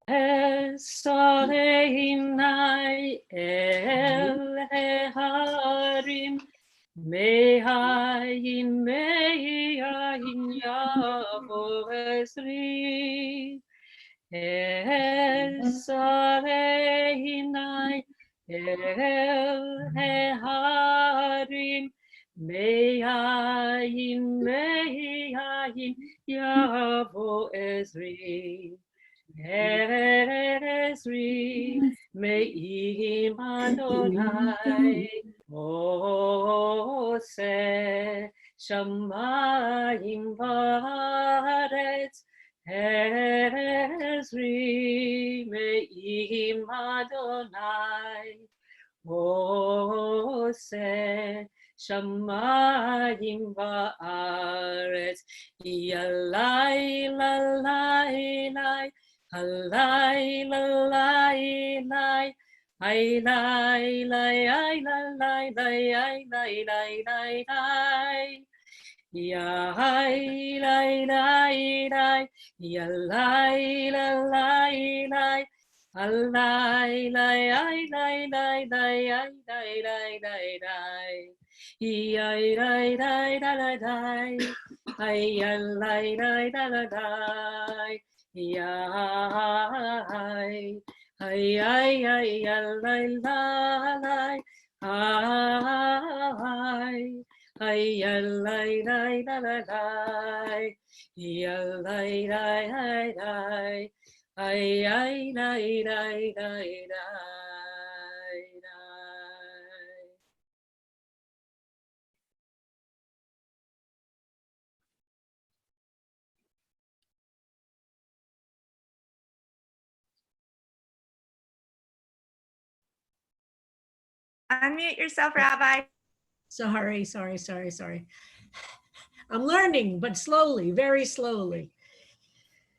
Esarehinai el heharim mehayin yavo esri Esarehinai el heharim mehayin yavo esri Esri me'im Adonai ose shamayim va'aretz Esri me'im Adonai ose shamayim va'aretz yalai lalai lai Alai, lalai, lai, ai, lai, lai, ai, lalai, lai, ai, lai, lai, lai, lai. Ya, ai, lai, lai, lai, ya, lai, lalai, lai, alai, lai, ai, lai, lai, lai, ai, lai, lai, lai, lai. Ya, lai, lai, lai, lai, lai, ai, lai, lai, lai, lai. Yai, ay, ay, ay, ay, ay, ay, ay, ay, lay, lay, lay, lay, lay, lay, lay, ay, ay, lay, lay, lay, lay. Unmute yourself, Rabbi. Sorry. I'm learning, but slowly, very slowly.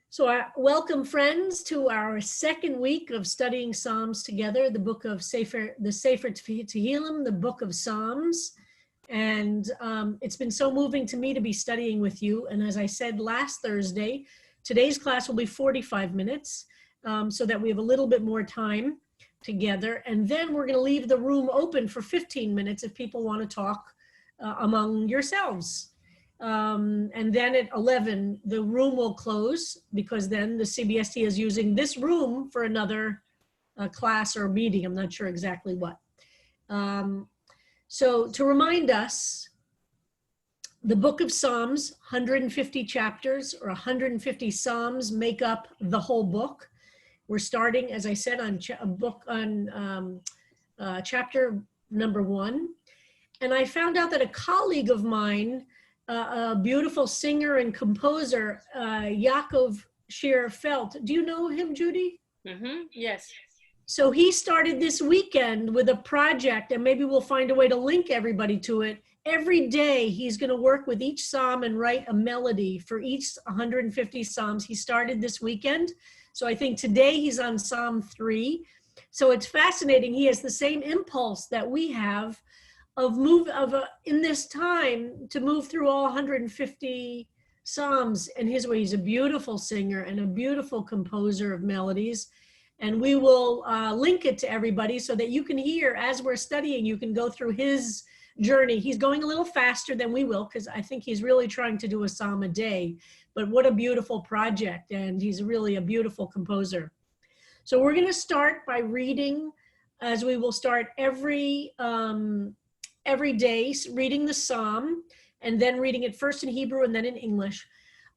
So welcome, friends, to our second week of studying Psalms together, the book of Sefer Tehillim, the book of Psalms. And it's been so moving to me to be studying with you. And as I said last Thursday, today's class will be 45 minutes so that we have a little bit more time together. And then we're going to leave the room open for 15 minutes if people want to talk among yourselves. And then at 11, the room will close because then the CBST is using this room for another class or meeting. I'm not sure exactly what. So to remind us, the book of Psalms, 150 chapters or 150 Psalms make up the whole book. We're starting, as I said, on chapter number 1. And I found out that a colleague of mine, a beautiful singer and composer, Yaakov Shir Felt. Do you know him, Judy? Mm-hmm. Yes. So he started this weekend with a project, and maybe we'll find a way to link everybody to it. Every day he's going to work with each psalm and write a melody for each 150 psalms. He started this weekend. So I think today he's on Psalm 3. So it's fascinating. He has the same impulse that we have in this time to move through all 150 Psalms in his way. He's a beautiful singer and a beautiful composer of melodies. And we will link it to everybody so that you can hear as we're studying, you can go through his journey. He's going a little faster than we will because I think he's really trying to do a psalm a day. But what a beautiful project, and he's really a beautiful composer. So we're going to start by reading, as we will start every day, reading the psalm, and then reading it first in Hebrew and then in English.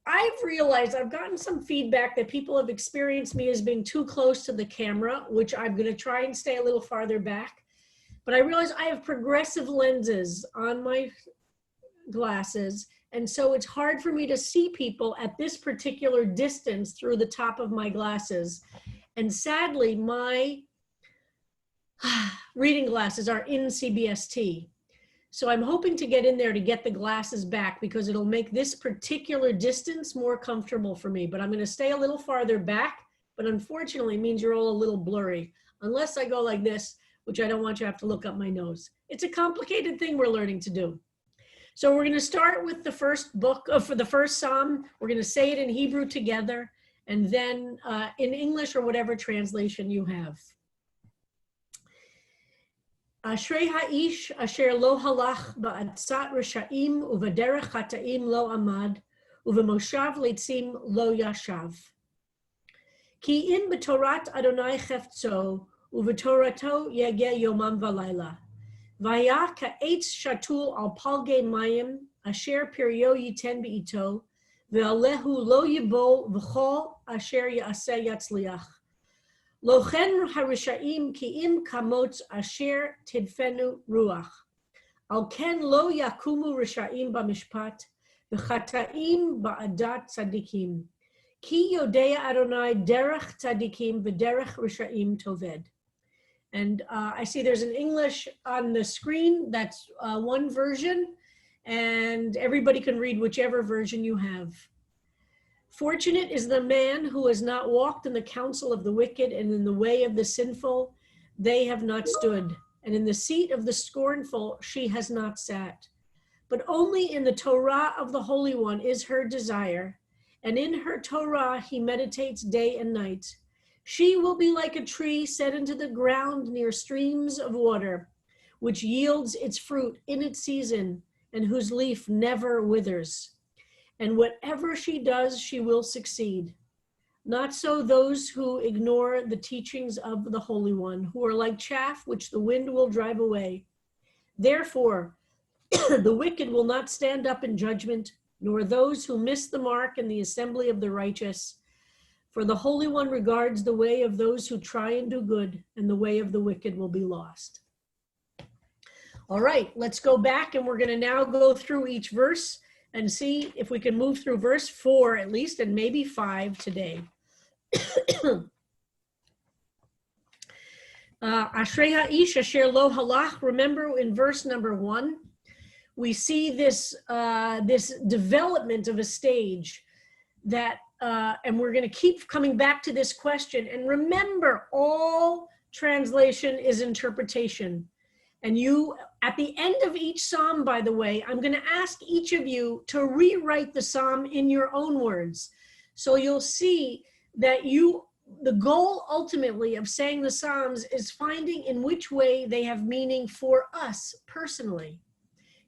I've realized I've gotten some feedback that people have experienced me as being too close to the camera, which I'm going to try and stay a little farther back. But I realize I have progressive lenses on my glasses, and so it's hard for me to see people at this particular distance through the top of my glasses. And sadly, my reading glasses are in CBST. So I'm hoping to get in there to get the glasses back because it'll make this particular distance more comfortable for me. But I'm going to stay a little farther back, but unfortunately it means you're all a little blurry. Unless I go like this, which I don't want you to have to look up my nose. It's a complicated thing we're learning to do. So we're going to start with the first book, for the first psalm. We're going to say it in Hebrew together, and then in English or whatever translation you have. Ashrei ha'ish asher lo halach ba'atzat risha'im u'v'derech chata'im lo amad u'v'moshav leitzim lo yashav. Ki in b'torat Adonai cheftzo u'v'torato yegeh yomam v'layla. Vaya ka'etz shatul al palgei mayim asher piryo yiten be'ito ve'alehu lo yibo v'chol asher ya'aseh yatzliach. Lochen harisha'im ki'im kamotz asher tidfenu ruach. Al ken lo yakumu risha'im b'mishpat v'chata'im ba'adat tzadikim. Ki yodea Adonai derech tzadikim v'derech risha'im toved. And I see there's an English on the screen. That's one version, and everybody can read whichever version you have. Fortunate is the man who has not walked in the counsel of the wicked, and in the way of the sinful they have not stood, and in the seat of the scornful she has not sat. But only in the Torah of the Holy One is her desire, and in her Torah he meditates day and night. She will be like a tree set into the ground near streams of water, which yields its fruit in its season, and whose leaf never withers. And whatever she does, she will succeed. Not so those who ignore the teachings of the Holy One, who are like chaff which the wind will drive away. Therefore, the wicked will not stand up in judgment, nor those who miss the mark in the assembly of the righteous. For the Holy One regards the way of those who try and do good, and the way of the wicked will be lost. All right, let's go back, and we're going to now go through each verse and see if we can move through verse 4 at least, and maybe 5 today. Ashrei ha'ish asher lo halach. Remember in verse number 1, we see this, this development of a stage that, and we're going to keep coming back to this question. And remember, all translation is interpretation. And you, at the end of each psalm, by the way, I'm going to ask each of you to rewrite the psalm in your own words. So you'll see that the goal ultimately of saying the psalms is finding in which way they have meaning for us personally.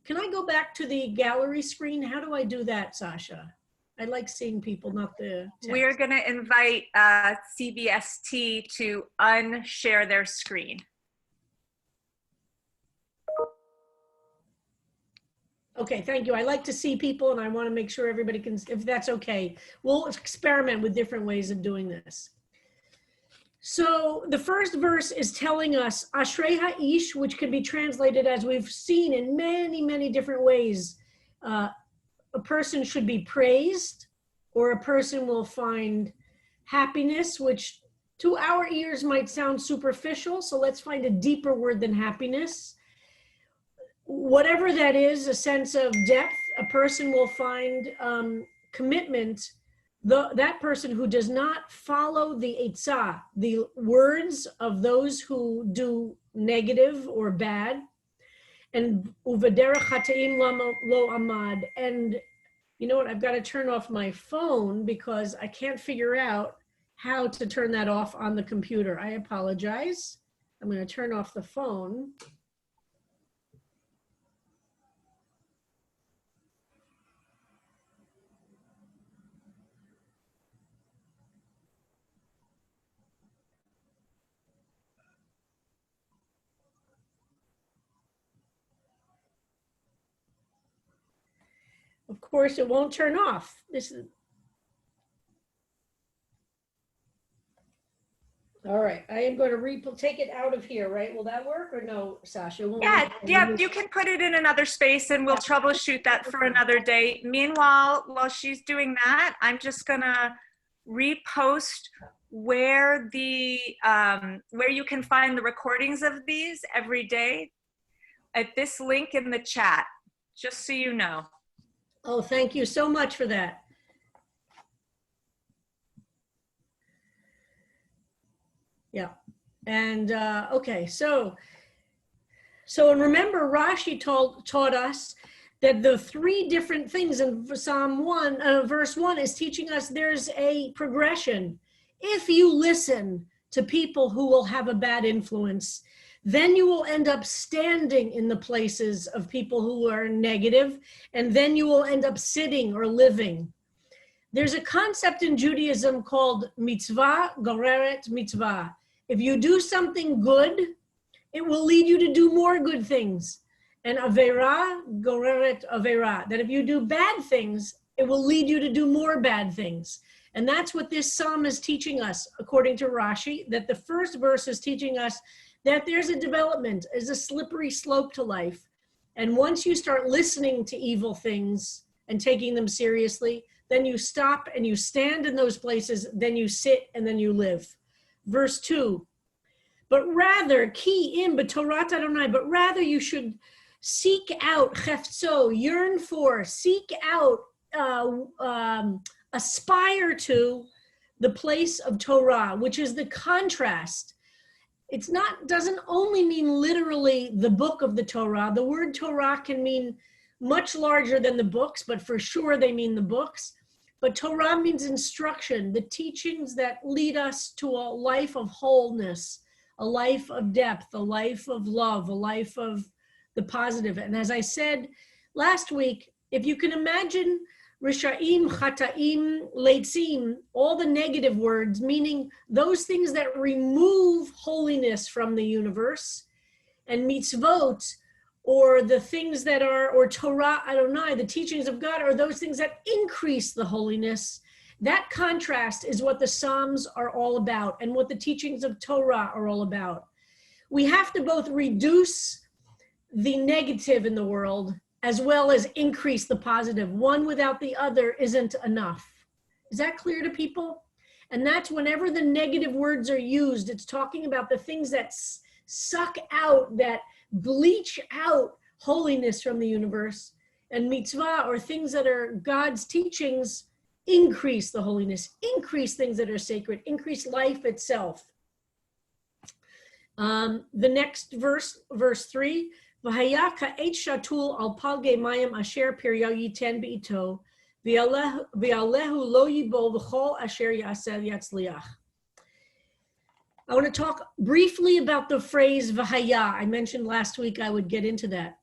Can I go back to the gallery screen? How do I do that, Sasha? I like seeing people, not the text. We're going to invite CBST to unshare their screen. Okay, thank you. I like to see people, and I want to make sure everybody can, if that's okay. We'll experiment with different ways of doing this. So the first verse is telling us, Ashrei ha'ish, which can be translated as we've seen in many, many different ways. A person should be praised, or a person will find happiness, which to our ears might sound superficial. So let's find a deeper word than happiness. Whatever that is, a sense of depth, a person will find commitment. That person who does not follow the etzah, the words of those who do negative or bad, and uvederech chata'im lo amad. And you know what? I've got to turn off my phone because I can't figure out how to turn that off on the computer. I apologize. I'm going to turn off the phone. Of course, it won't turn off. This is all right. I am going to take it out of here, right? Will that work or no, Sasha? Yeah, you can put it in another space and we'll troubleshoot that for another day. Meanwhile, while she's doing that, I'm just gonna repost where where you can find the recordings of these every day at this link in the chat, just so you know. Oh, thank you so much for that. Yeah. And okay, so and remember, Rashi taught us that the three different things in Psalm 1, verse 1 is teaching us there's a progression. If you listen to people who will have a bad influence, then you will end up standing in the places of people who are negative, and then you will end up sitting or living. There's a concept in Judaism called mitzvah goreret mitzvah. If you do something good, it will lead you to do more good things. And avera goreret avera, that if you do bad things, it will lead you to do more bad things. And that's what this psalm is teaching us, according to Rashi, that the first verse is teaching us that there's a development, there's a slippery slope to life. And once you start listening to evil things and taking them seriously, then you stop and you stand in those places, then you sit and then you live. Verse 2, but rather, ki im b'torat Adonai, but rather you should seek out, chefzo, yearn for, seek out, aspire to the place of Torah, which is the contrast. It's not, doesn't only mean literally the book of the Torah. The word Torah can mean much larger than the books, but for sure they mean the books. But Torah means instruction, the teachings that lead us to a life of wholeness, a life of depth, a life of love, a life of the positive. And as I said last week, if you can imagine Rishaim, Chataim, Leitzim, all the negative words, meaning those things that remove holiness from the universe, and mitzvot, or the things that are, or Torah Adonai, the teachings of God, are those things that increase the holiness. That contrast is what the Psalms are all about and what the teachings of Torah are all about. We have to both reduce the negative in the world as well as increase the positive. One without the other isn't enough. Is that clear to people? And that's whenever the negative words are used, it's talking about the things that suck out, that bleach out holiness from the universe. And mitzvah, or things that are God's teachings, increase the holiness, increase things that are sacred, increase life itself. The next verse, verse 3, V'haya ka'et shatul al palge mayim asher pirya yiten be'ito, v'alehu lo yibol v'chol asher yaseh yatzliach. I want to talk briefly about the phrase v'haya. I mentioned last week I would get into that.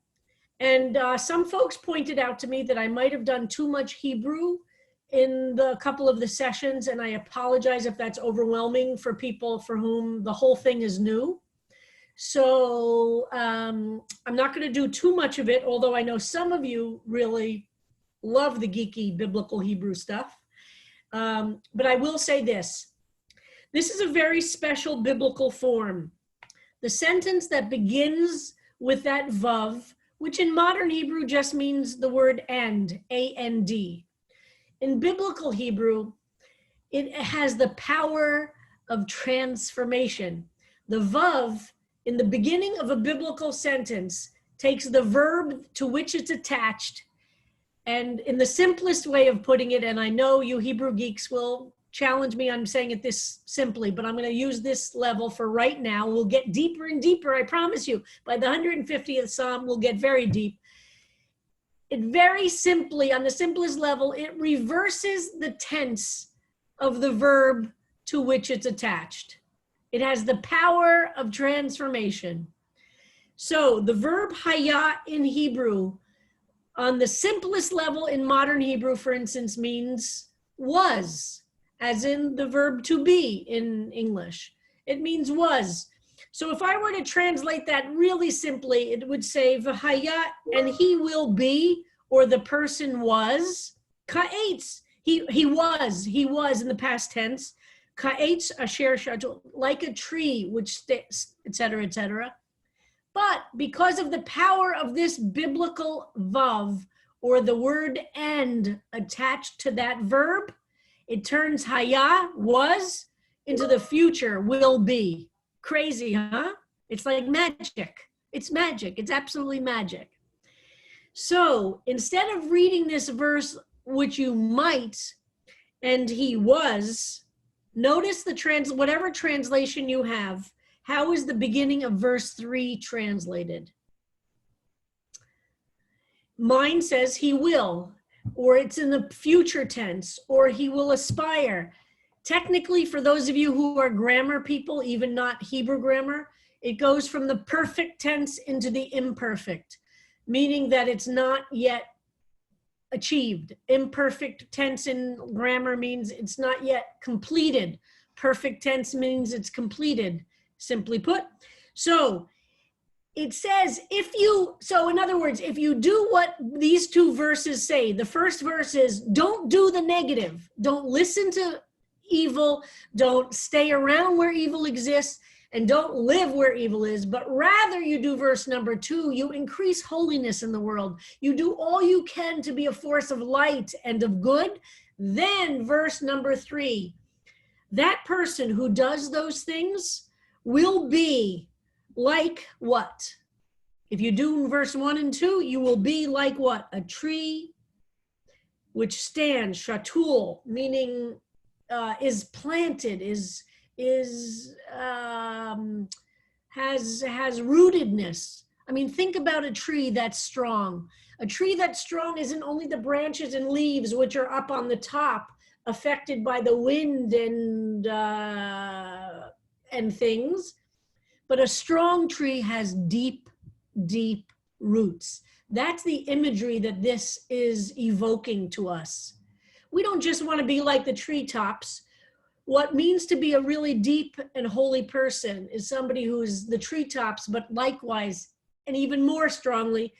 And some folks pointed out to me that I might have done too much Hebrew in the couple of the sessions, and I apologize if that's overwhelming for people for whom the whole thing is new. So I'm not going to do too much of it, although I know some of you really love the geeky biblical Hebrew stuff. But I will say this. This is a very special biblical form. The sentence that begins with that vav, which in modern Hebrew just means the word and, A-N-D. In biblical Hebrew, it has the power of transformation. The vav, in the beginning of a biblical sentence, takes the verb to which it's attached, and in the simplest way of putting it, and I know you Hebrew geeks will challenge me on saying it this simply, but I'm going to use this level for right now. We'll get deeper and deeper, I promise you. By the 150th Psalm, we'll get very deep. It very simply, on the simplest level, it reverses the tense of the verb to which it's attached. It has the power of transformation. So the verb haya in Hebrew, on the simplest level in modern Hebrew, for instance, means was, as in the verb to be in English. It means was. So if I were to translate that really simply, it would say, v'haya, and he will be, or the person was, ka'etz, he was in the past tense, ka'etz asher shatul, like a tree which sticks, etc., etc. But because of the power of this biblical vav, or the word and attached to that verb, it turns haya, was, into the future, will be. Crazy, huh? It's like magic. It's magic. It's absolutely magic. So instead of reading this verse, which you might, and he was, notice the whatever translation you have, how is the beginning of verse 3 translated? Mine says he will, or it's in the future tense, or he will aspire. Technically, for those of you who are grammar people, even not Hebrew grammar, it goes from the perfect tense into the imperfect, meaning that it's not yet achieved. Imperfect tense in grammar means it's not yet completed. Perfect tense means it's completed, simply put. So it says, so in other words, if you do what these two verses say, the first verse is, don't do the negative. Don't listen to evil. Don't stay around where evil exists. And don't live where evil is, but rather you do verse number 2, you increase holiness in the world. You do all you can to be a force of light and of good. Then verse number 3, that person who does those things will be like what? If you do verse 1 and 2, you will be like what? A tree which stands, shatul, meaning is planted, has rootedness. I mean, think about a tree that's strong. A tree that's strong isn't only the branches and leaves, which are up on the top, affected by the wind and things, but a strong tree has deep, deep roots. That's the imagery that this is evoking to us. We don't just want to be like the treetops. What means to be a really deep and holy person is somebody who is the treetops, but likewise, and even more strongly,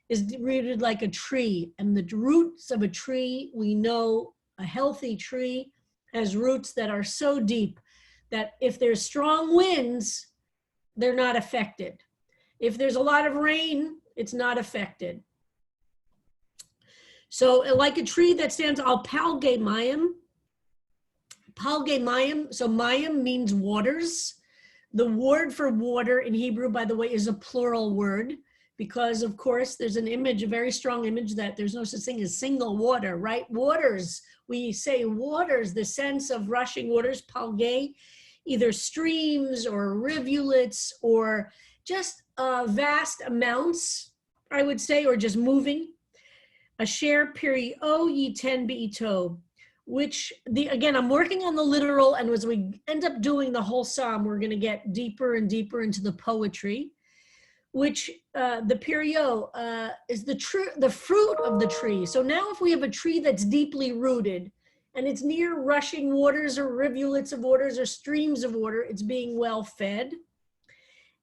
is rooted like a tree. And the roots of a tree, we know a healthy tree has roots that are so deep that if there's strong winds, they're not affected. If there's a lot of rain, it's not affected. So like a tree that stands al palge mayim. Palge mayim, so mayim means waters. The word for water in Hebrew, by the way, is a plural word because, of course, there's an image, a very strong image that there's no such thing as single water, right? Waters, we say waters, the sense of rushing waters, palge, either streams or rivulets or just vast amounts, I would say, or just moving. Asher piri o yiten be'ito, which, again, I'm working on the literal, and as we end up doing the whole psalm, we're going to get deeper and deeper into the poetry, which the perio is the fruit of the tree. So now if we have a tree that's deeply rooted, and it's near rushing waters or rivulets of waters or streams of water, it's being well fed.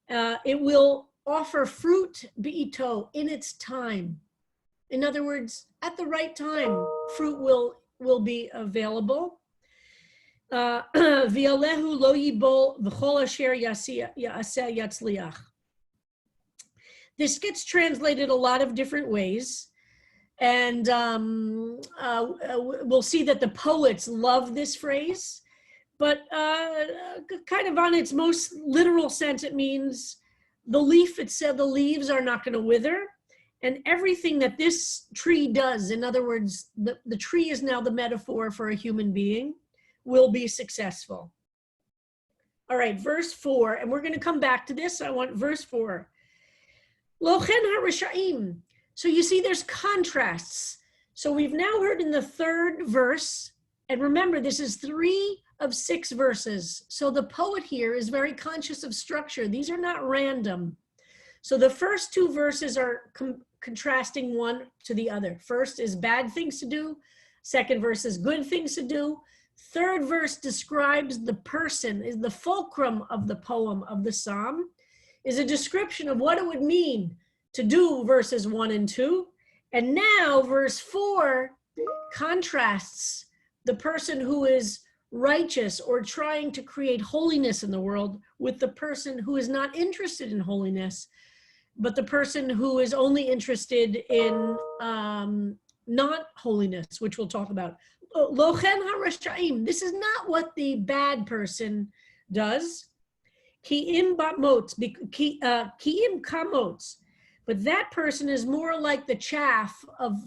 It will offer fruit be'ito in its time. In other words, at the right time, fruit will be available. V'alehu lo yibol v'chol asher yaseh yatzliach. This gets translated a lot of different ways. And we'll see that the poets love this phrase. But kind of on its most literal sense, it means the leaf, it said the leaves are not going to wither. And everything that this tree does, in other words, the tree is now the metaphor for a human being, will be successful. All right, verse 4, and we're going to come back to this. I want verse 4. Lochen ha-risha'im. So you see there's contrasts. So we've now heard in the third verse, and remember, this is 3 of 6 verses. So the poet here is very conscious of structure. These are not random. So the first 2 verses are contrasting one to the other. First is bad things to do. Second verse is good things to do. Third verse describes the person, is the fulcrum of the poem, of the psalm, is a description of what it would mean to do verses 1 and 2. And now verse 4 contrasts the person who is righteous or trying to create holiness in the world with the person who is not interested in holiness, but the person who is only interested in not holiness, which we'll talk about. Lochen ha-rasha'im. This is not what the bad person does. Ki'im batmots, ki'im kamots. But that person is more like the chaff of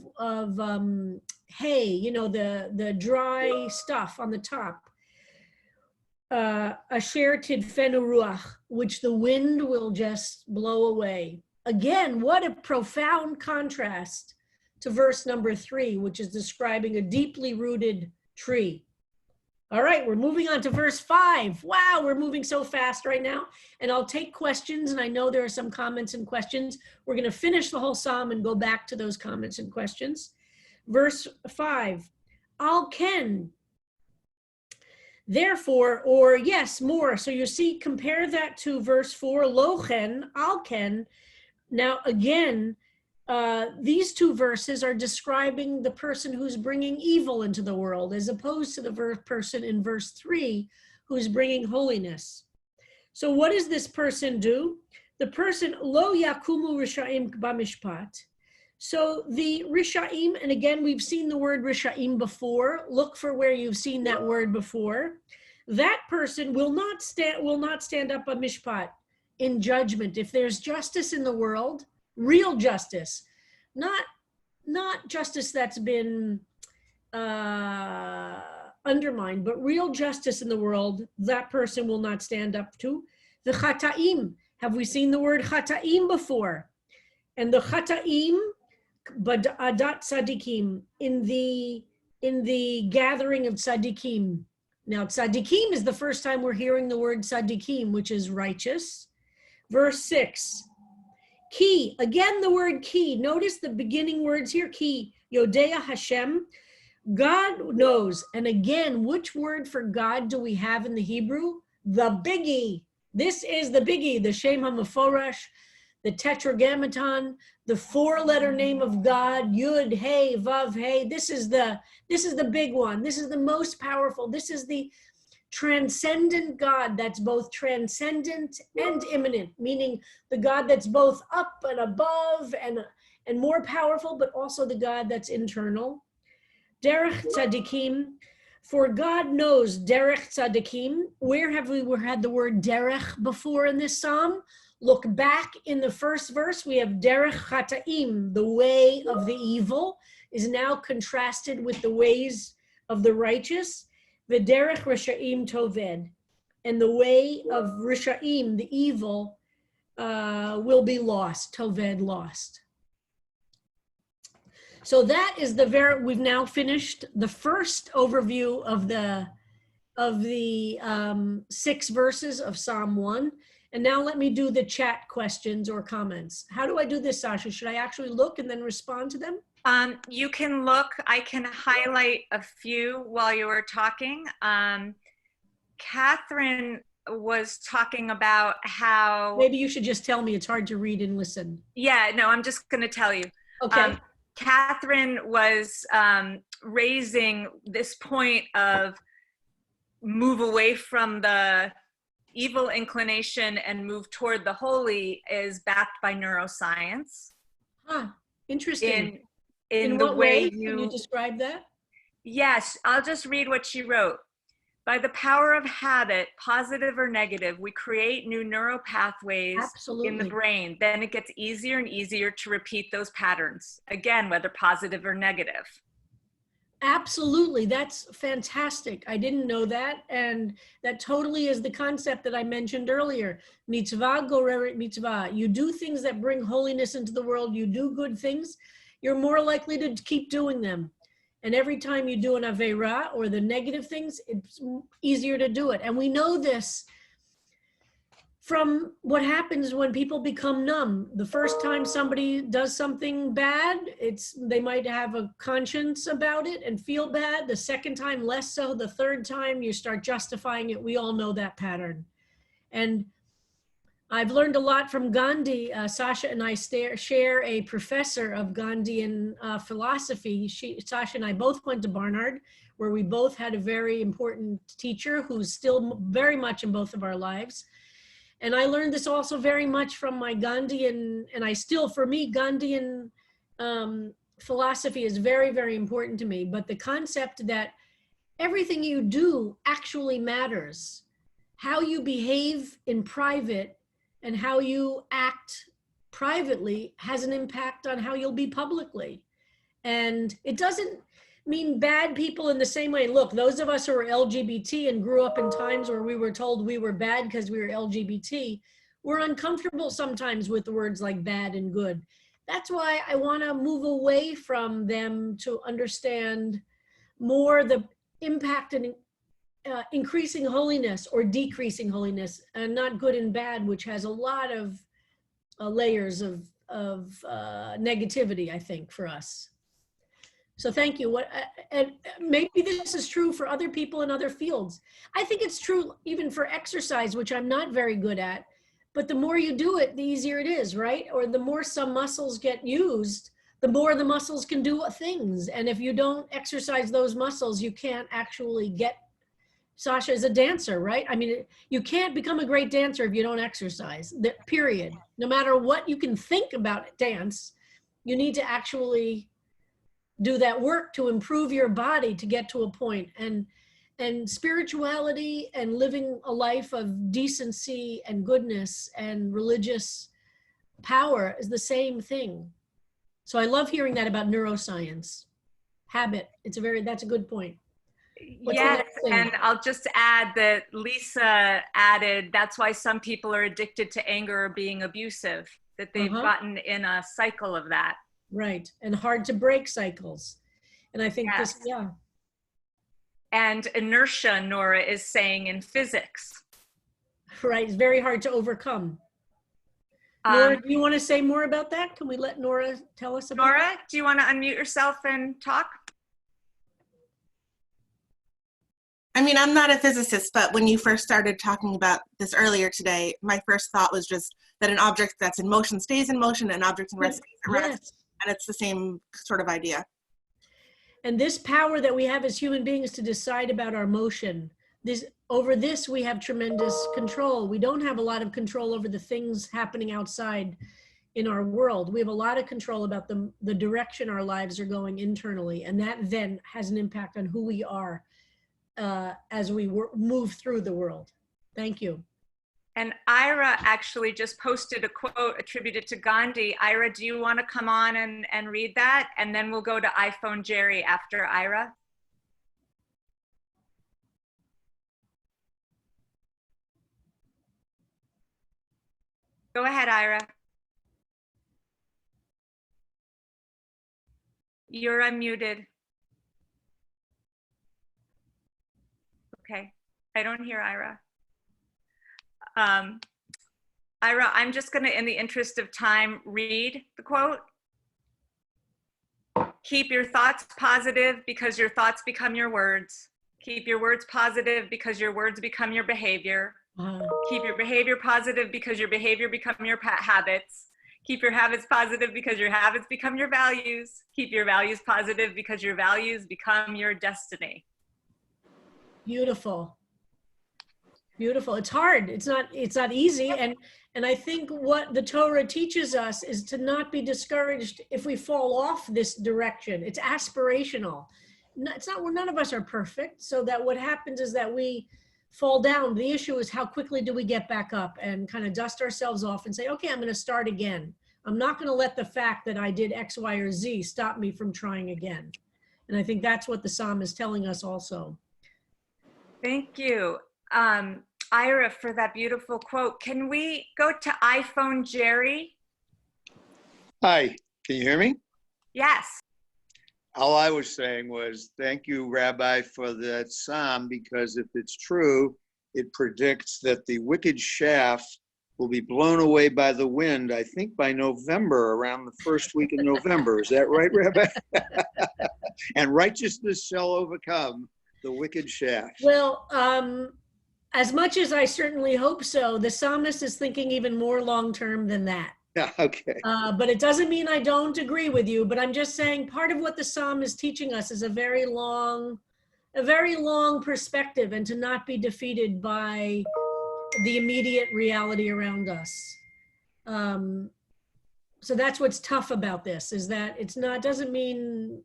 hay, you know, the dry stuff on the top. Asher tidfenu ruach, which the wind will just blow away. Again, what a profound contrast to verse number 3, which is describing a deeply rooted tree. All right, we're moving on to verse 5. Wow, we're moving so fast right now. And I'll take questions, and I know there are some comments and questions. We're going to finish the whole psalm and go back to those comments and questions. Verse 5, Al ken, therefore, or yes, more. So you see, compare that to verse 4, lo ken, al ken. Now, again, these two verses are describing the person who's bringing evil into the world, as opposed to the person in verse 3 who's bringing holiness. So what does this person do? The person, lo yakumu rishaim b'mishpat. So the rishaim, and again, we've seen the word rishaim before. Look for where you've seen that word before. That person will not stand up b'mishpat, in judgment. If there's justice in the world, real justice, not justice that's been undermined, but real justice in the world, that person will not stand up to. The chata'im, have we seen the word chata'im before? And the chata'im, adat tzadikim, in the gathering of tzadikim. Now, tzadikim is the first time we're hearing the word tzadikim, which is righteous. Verse 6, ki, again the word ki. Notice the beginning words here, ki, Yodea Hashem, God knows. And again, which word for God do we have in the Hebrew? The biggie. This is the biggie, the Shem HaMeforash, the Tetragrammaton, the 4-letter name of God, Yud, Hey, Vav, Hey. This is the big one. This is the most powerful. This is the transcendent God that's both transcendent and immanent, meaning the God that's both up and above and more powerful, but also the God that's internal. Derech tzadikim, for God knows derech tzadikim. Where have we had the word derech before in this psalm? Look back in the first verse, we have derech chataim, the way of the evil, is now contrasted with the ways of the righteous. V'derech rishaim toved, and the way of rishaim, the evil, will be lost. Toved, lost. So that is we've now finished the first overview of the 6 verses of Psalm 1. And now let me do the chat questions or comments. How do I do this, Sasha? Should I actually look and then respond to them? You can look, I can highlight a few while you were talking. Catherine was talking about how... Maybe you should just tell me, it's hard to read and listen. Yeah, no, I'm just gonna tell you. Okay. Catherine was raising this point of move away from the evil inclination and move toward the holy is backed by neuroscience. Huh, interesting. In what the way Can you describe that? Yes, I'll just read what she wrote. By the power of habit, positive or negative, we create new neural pathways in the brain. Then it gets easier and easier to repeat those patterns, again, whether positive or negative. Absolutely, that's fantastic. I didn't know that, and that totally is the concept that I mentioned earlier. Mitzvah goreret mitzvah. You do things that bring holiness into the world, you do good things, you're more likely to keep doing them. And every time you do an aveira or the negative things, it's easier to do it. And we know this from what happens when people become numb. The first time somebody does something bad, they might have a conscience about it and feel bad. The second time, less so. The third time, you start justifying it. We all know that pattern. And I've learned a lot from Gandhi. Sasha and I share a professor of Gandhian philosophy. Sasha and I both went to Barnard, where we both had a very important teacher who's still very much in both of our lives. And I learned this also very much from my Gandhian, for me, Gandhian philosophy is very, very important to me. But the concept that everything you do actually matters. How you behave in private and how you act privately has an impact on how you'll be publicly. And it doesn't mean bad people in the same way. Look, those of us who are LGBT and grew up in times where we were told we were bad because we were LGBT, we're uncomfortable sometimes with the words like bad and good. That's why I want to move away from them to understand more the impact and increasing holiness or decreasing holiness, and not good and bad, which has a lot of layers of negativity, I think, for us. So thank you. And maybe this is true for other people in other fields. I think it's true even for exercise, which I'm not very good at, but the more you do it, the easier it is, right? Or the more some muscles get used, the more the muscles can do things. And if you don't exercise those muscles, you can't actually get, Sasha is a dancer, right? I mean, you can't become a great dancer if you don't exercise, period. No matter what you can think about dance, you need to actually do that work to improve your body to get to a point. And spirituality and living a life of decency and goodness and religious power is the same thing. So I love hearing that about neuroscience. Habit, that's a good point. What's the Yes, next thing? and I'll just add that Lisa added, that's why some people are addicted to anger or being abusive, that they've gotten in a cycle of that. Right, and hard to break cycles. And I think Yes. this, yeah. And inertia, Nora is saying in physics. Right, it's very hard to overcome. Nora, do you want to say more about that? Can we let Nora tell us about Nora, that? do you want to unmute yourself and talk? I mean, I'm not a physicist, but when you first started talking about this earlier today, my first thought was just that an object that's in motion stays in motion, and an object in rest stays at rest. Yes. And it's the same sort of idea. And this power that we have as human beings to decide about our motion, over this we have tremendous control. We don't have a lot of control over the things happening outside in our world. We have a lot of control about the direction our lives are going internally, and that then has an impact on who we are as we move through the world. Thank you. And Ira actually just posted a quote attributed to Gandhi. Ira, do you want to come on and read that? And then we'll go to iPhone Jerry after Ira. Go ahead, Ira. You're unmuted. Okay, I don't hear Ira. Ira, I'm just gonna, in the interest of time, read the quote. Keep your thoughts positive because your thoughts become your words. Keep your words positive because your words become your behavior. Keep your behavior positive because your behavior become your habits. Keep your habits positive because your habits become your values. Keep your values positive because your values become your destiny. Beautiful. Beautiful. It's hard. It's not easy. And I think what the Torah teaches us is to not be discouraged if we fall off this direction. It's aspirational. It's not, none of us are perfect. So that what happens is that we fall down. The issue is how quickly do we get back up and kind of dust ourselves off and say, okay, I'm going to start again. I'm not going to let the fact that I did X, Y, or Z stop me from trying again. And I think that's what the Psalm is telling us also. Thank you, Ira, for that beautiful quote. Can we go to iPhone Jerry? Hi, can you hear me? Yes. All I was saying was, thank you, Rabbi, for that psalm, because if it's true, it predicts that the wicked shaft will be blown away by the wind, I think by November, around the first week in November. Is that right, Rabbi? And righteousness shall overcome the wicked shaft. Well, as much as I certainly hope so, the psalmist is thinking even more long-term than that. Yeah, okay. But it doesn't mean I don't agree with you, but I'm just saying part of what the psalm is teaching us is a very long perspective, and to not be defeated by the immediate reality around us. So that's what's tough about this, is that doesn't mean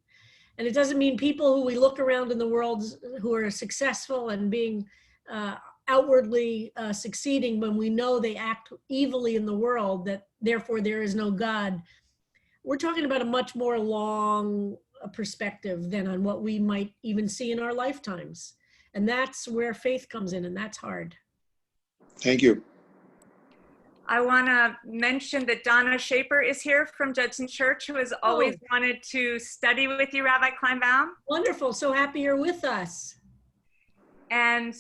people who we look around in the world who are successful and being outwardly succeeding, when we know they act evilly in the world, that therefore there is no God. We're talking about a much more long perspective than on what we might even see in our lifetimes. And that's where faith comes in, and that's hard. Thank you. I want to mention that Donna Shaper is here from Judson Church, who has always wanted to study with you, Rabbi Kleinbaum. Wonderful. So happy you're with us. And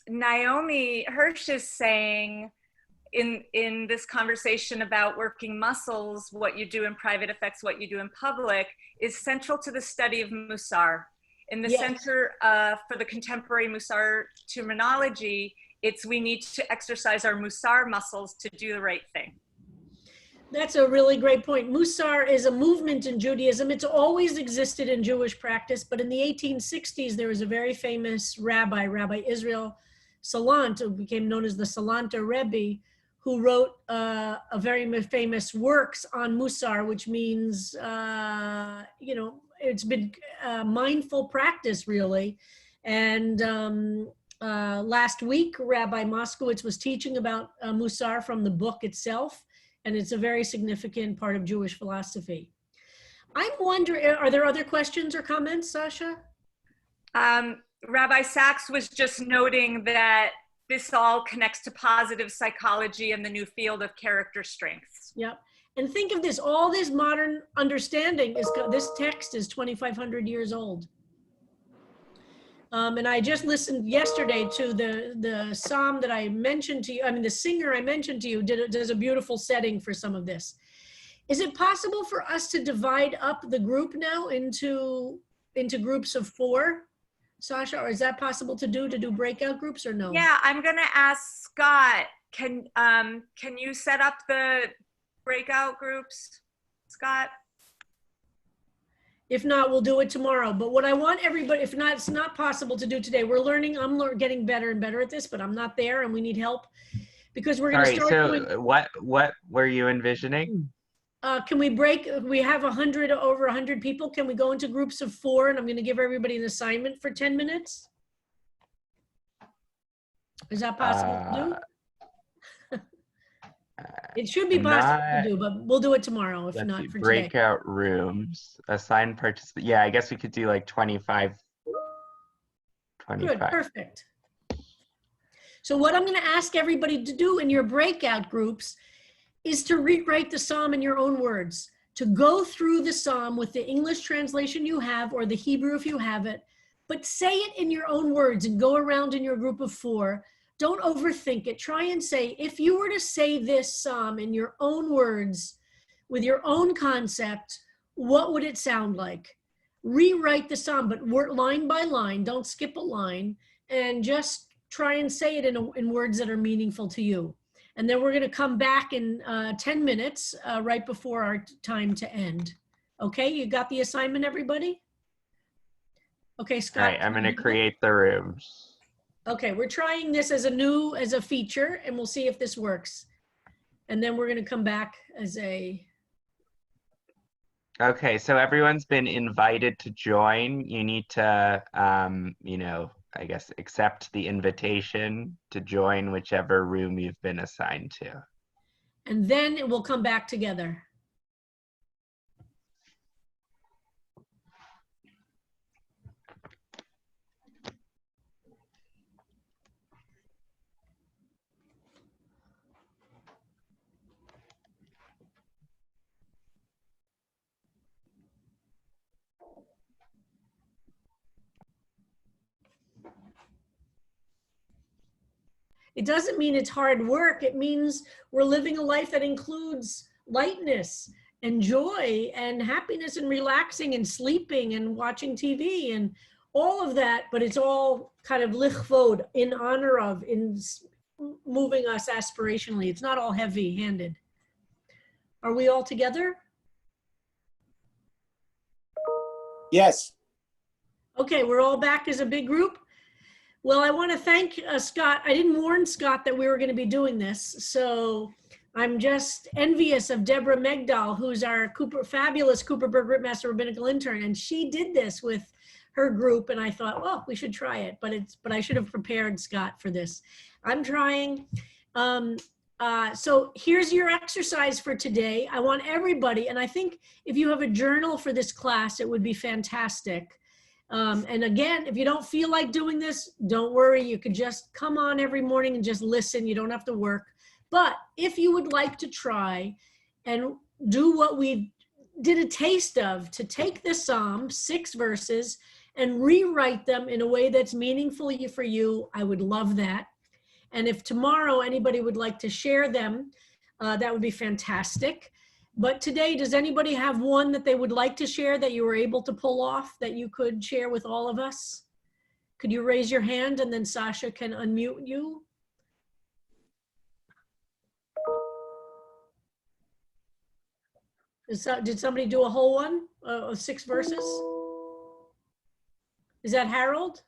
Naomi Hirsch is saying in this conversation about working muscles, what you do in private affects what you do in public, is central to the study of Musar. In the Center for the Contemporary Musar Terminology, we need to exercise our Musar muscles to do the right thing. That's a really great point. Musar is a movement in Judaism. It's always existed in Jewish practice, but in the 1860s, there was a very famous rabbi, Rabbi Israel Salant, who became known as the Salanta Rebbe, who wrote a very famous works on Musar, which means, you know, it's been mindful practice, really. And last week, Rabbi Moskowitz was teaching about Musar from the book itself, and it's a very significant part of Jewish philosophy. I'm wondering, are there other questions or comments, Sasha? Rabbi Sachs was just noting that this all connects to positive psychology and the new field of character strengths. Yep. And think of this, all this modern understanding is, this text is 2,500 years old. And I just listened yesterday to the psalm that I mentioned to you. I mean, the singer I mentioned to you does a beautiful setting for some of this. Is it possible for us to divide up the group now into groups of 4, Sasha? Or is that possible to do breakout groups or no? Yeah, I'm gonna ask Scott. Can you set up the breakout groups, Scott? If not, we'll do it tomorrow. But what I want everybody, if not, it's not possible to do today. We're learning, I'm getting better and better at this, but I'm not there and we need help because we're going to start doing. What were you envisioning? Can we have over 100 people. Can we go into groups of 4 and I'm going to give everybody an assignment for 10 minutes? Is that possible to do? It should be possible to do, but we'll do it tomorrow if not for today. Breakout rooms, assign participant. Yeah, I guess we could do like 25. Good, perfect. So what I'm going to ask everybody to do in your breakout groups is to rewrite the psalm in your own words, to go through the psalm with the English translation you have or the Hebrew if you have it, but say it in your own words and go around in your group of 4. Don't overthink it. Try and say, if you were to say this psalm in your own words, with your own concept, what would it sound like? Rewrite the psalm, but line by line, don't skip a line, and just try and say it in words that are meaningful to you. And then we're going to come back in 10 minutes, right before our time to end. Okay, you got the assignment, everybody? Okay, Scott. All right, I'm going to create the rooms. Okay, we're trying this as a feature, and we'll see if this works. And then we're going to come back as a... Okay, so everyone's been invited to join. You need to, you know, I guess, accept the invitation to join whichever room you've been assigned to. And then it will come back together. It doesn't mean it's hard work. It means we're living a life that includes lightness and joy and happiness and relaxing and sleeping and watching TV and all of that, but it's all kind of lichvod, in honor of, in moving us aspirationally. It's not all heavy-handed. Are we all together? Yes. Okay, we're all back as a big group. Well, I want to thank Scott. I didn't warn Scott that we were going to be doing this, so I'm just envious of Deborah Megdal, who's our fabulous Cooperberg Ripmaster Rabbinical intern, and she did this with her group, and I thought, well, we should try it, but I should have prepared Scott for this. I'm trying. So here's your exercise for today. I want everybody, and I think if you have a journal for this class, it would be fantastic. And again, if you don't feel like doing this, don't worry. You could just come on every morning and just listen. You don't have to work. But if you would like to try and do what we did a taste of, to take the Psalm, 6 verses, and rewrite them in a way that's meaningful for you, I would love that. And if tomorrow anybody would like to share them, that would be fantastic. But today, does anybody have one that they would like to share that you were able to pull off that you could share with all of us? Could you raise your hand and then Sasha can unmute you? Did somebody do a whole one of 6 verses? Is that Harold?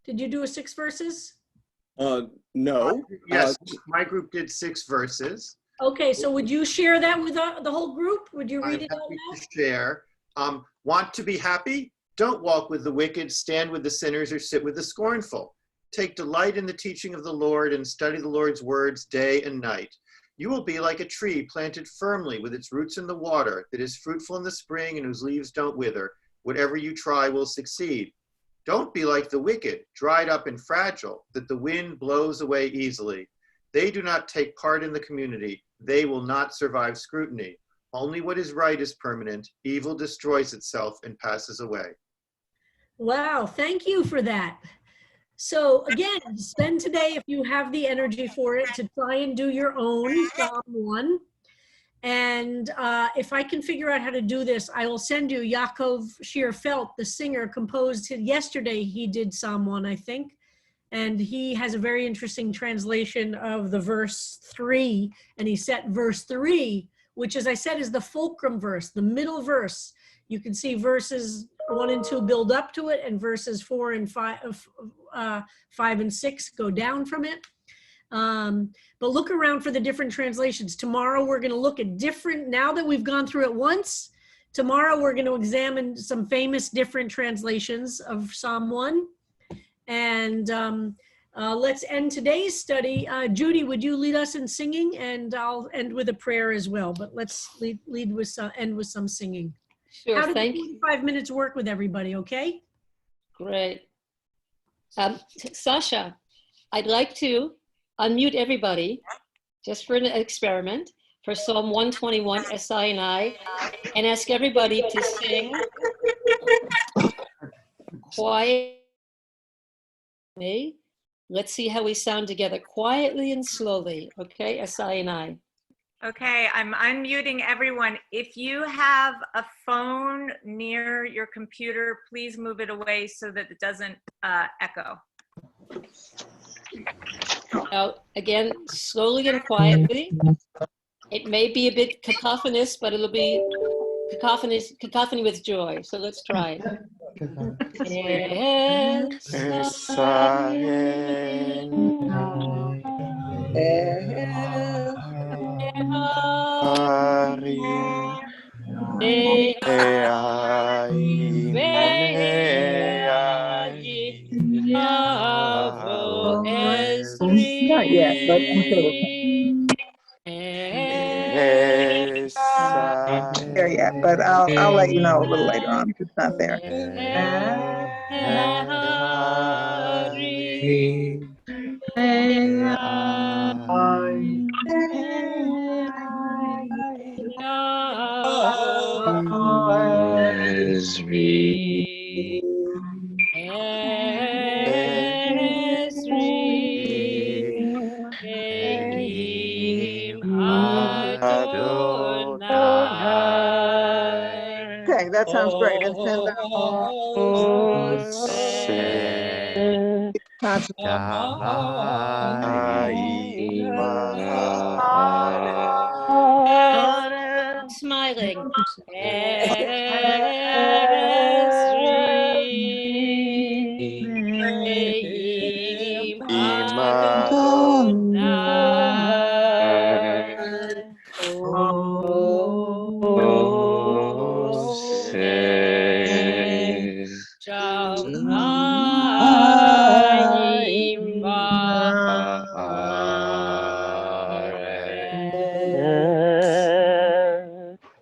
Did you do a 6 verses? No. Yes, my group did 6 verses. Okay, so would you share that with the whole group? Would you read I'm it out happy loud? to share. Want to be happy? Don't walk with the wicked, stand with the sinners, or sit with the scornful. Take delight in the teaching of the Lord and study the Lord's words day and night. You will be like a tree planted firmly with its roots in the water, that is fruitful in the spring and whose leaves don't wither. Whatever you try will succeed. Don't be like the wicked, dried up and fragile, that the wind blows away easily. They do not take part in the community. They will not survive scrutiny. Only what is right is permanent. Evil destroys itself and passes away. Wow, thank you for that. So again, spend today, if you have the energy for it, to try and do your own Psalm 1. And if I can figure out how to do this, I will send you Yaakov Shir Felt, the singer, composed yesterday. He did Psalm 1, I think. And he has a very interesting translation of the verse 3. And he set verse 3, which, as I said, is the fulcrum verse, the middle verse. You can see verses 1 and 2 build up to it, and verses 4 and 5 and 6 go down from it. But look around for the different translations. Tomorrow we're going to look at different, now that we've gone through it once, tomorrow we're going to examine some famous different translations of Psalm 1. And let's end today's study. Judy, would you lead us in singing? And I'll end with a prayer as well, but let's lead with some, end with some singing. Sure, How did the thank you. 45 minutes work with everybody, okay? Great. Sasha, I'd like to unmute everybody just for an experiment for Psalm 121, SI and I, and ask everybody to sing quietly. Let's see how we sound together, quietly and slowly. Okay, SI and I. Okay, I'm unmuting everyone. If you have a phone near your computer, please move it away so that it doesn't echo. Now, again, slowly and quietly. It may be a bit cacophonous, but it'll be cacophony with joy. So let's try Not yet, but until there yet. But I'll let you know a little later on if it's not there. Okay, that sounds great. And send smiling. Adonai.